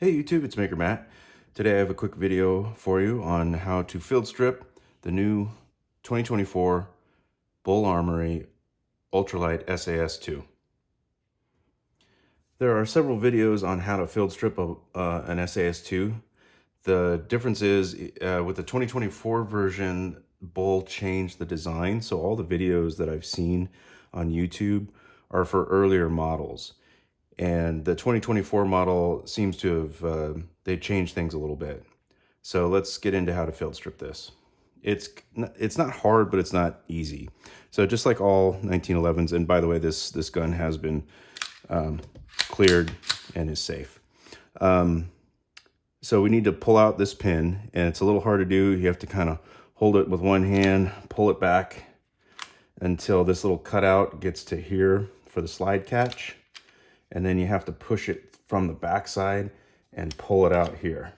Hey YouTube, it's Maker Matt. Today I have a quick video for you on how to field strip the new 2024 Bull Armory Ultralight SAS II. There are several videos on how to field strip an SAS II. The difference is with the 2024 version, Bull changed the design, so all the videos that I've seen on YouTube are for earlier models. And the 2024 model seems to have, they changed things a little bit. So let's get into how to field strip this. It's not hard, but it's not easy. So just like all 1911s, and by the way, this gun has been cleared and is safe. So we need to pull out this pin, and it's a little hard to do. You have to kind of hold it with one hand, pull it back until this little cutout gets to here for the slide catch. And then you have to push it from the backside and pull it out here.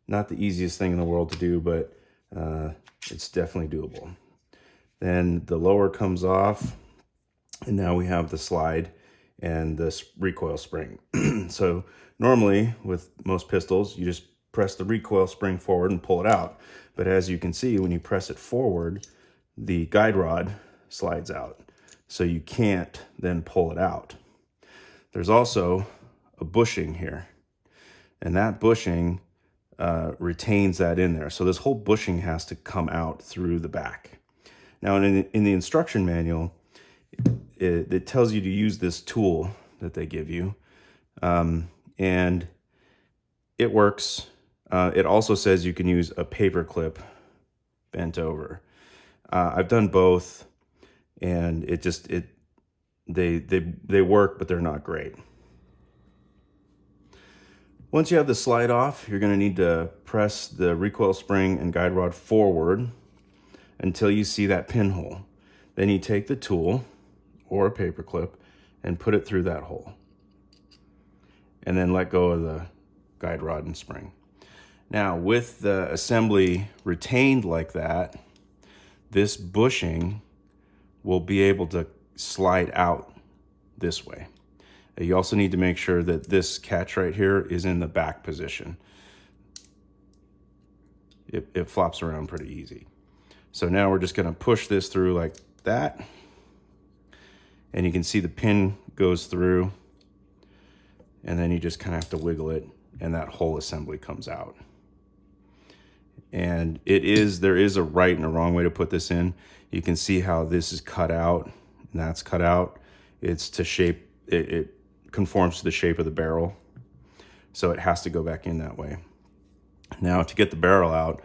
Not the easiest thing in the world to do, but it's definitely doable. Then the lower comes off, and now we have the slide and this recoil spring. So normally with most pistols, you just press the recoil spring forward and pull it out. But as you can see, when you press it forward, the guide rod slides out. So you can't then pull it out. There's also a bushing here, and that bushing retains that in there. So this whole bushing has to come out through the back. Now in the instruction manual, it tells you to use this tool that they give you, and it works. It also says you can use a paper clip bent over. I've done both, and they work, but they're not great. Once you have the slide off, you're going to need to press the recoil spring and guide rod forward until you see that pinhole. Then you take the tool or a paper clip and put it through that hole, and then let go of the guide rod and spring. Now, with the assembly retained like that, this bushing will be able to slide out this way. You also need to make sure that this catch right here is in the back position. It flops around pretty easy. So now we're just going to push this through like that, and you can see the pin goes through, and then you just kind of have to wiggle it, and that whole assembly comes out. And there is a right and a wrong way to put this in. You can see how this is cut out and that's cut out. It's to shape, it conforms to the shape of the barrel, so it has to go back in that way. Now, to get the barrel out,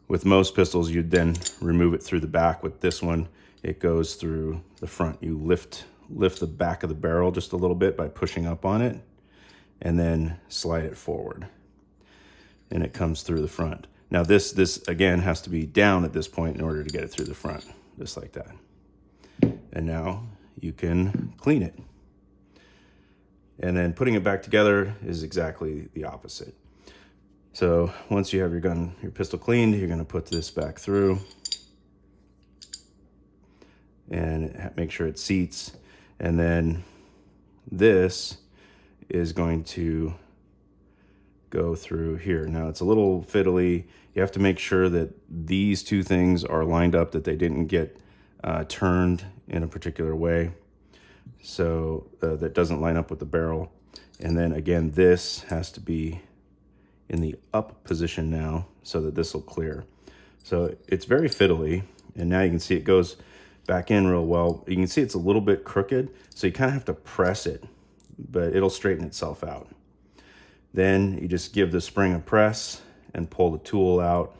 with most pistols, you'd then remove it through the back. With this one, it goes through the front. You lift the back of the barrel just a little bit by pushing up on it, and then slide it forward, and it comes through the front. Now this again has to be down at this point in order to get it through the front, just like that. And now you can clean it. And then putting it back together is exactly the opposite. So once you have your pistol cleaned, you're gonna put this back through and make sure it seats. And then this is going to go through here. Now it's a little fiddly. You have to make sure that these two things are lined up, that they didn't get turned in a particular way, so that doesn't line up with the barrel. And then again, this has to be in the up position now so that this will clear. So it's very fiddly, and now you can see it goes back in real well. You can see it's a little bit crooked, so you kind of have to press it, but it'll straighten itself out. Then you just give the spring a press and pull the tool out,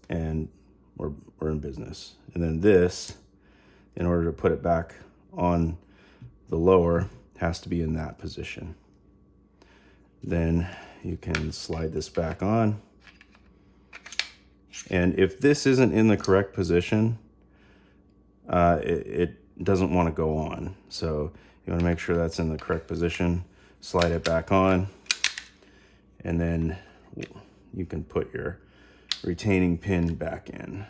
and we're in business. And then this, in order to put it back on the lower, has to be in that position. Then you can slide this back on. And if this isn't in the correct position, it doesn't want to go on. So you want to make sure that's in the correct position, slide it back on, and then you can put your retaining pin back in.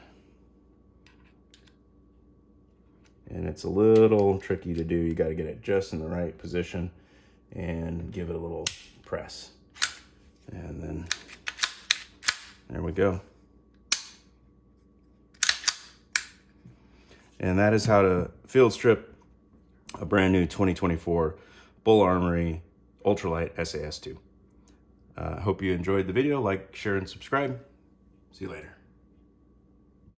And it's a little tricky to do. You got to get it just in the right position and give it a little press. And then there we go. And that is how to field strip a brand new 2024 Bull Armory Ultralight SAS II. Hope you enjoyed the video. Like, share, and subscribe. See you later.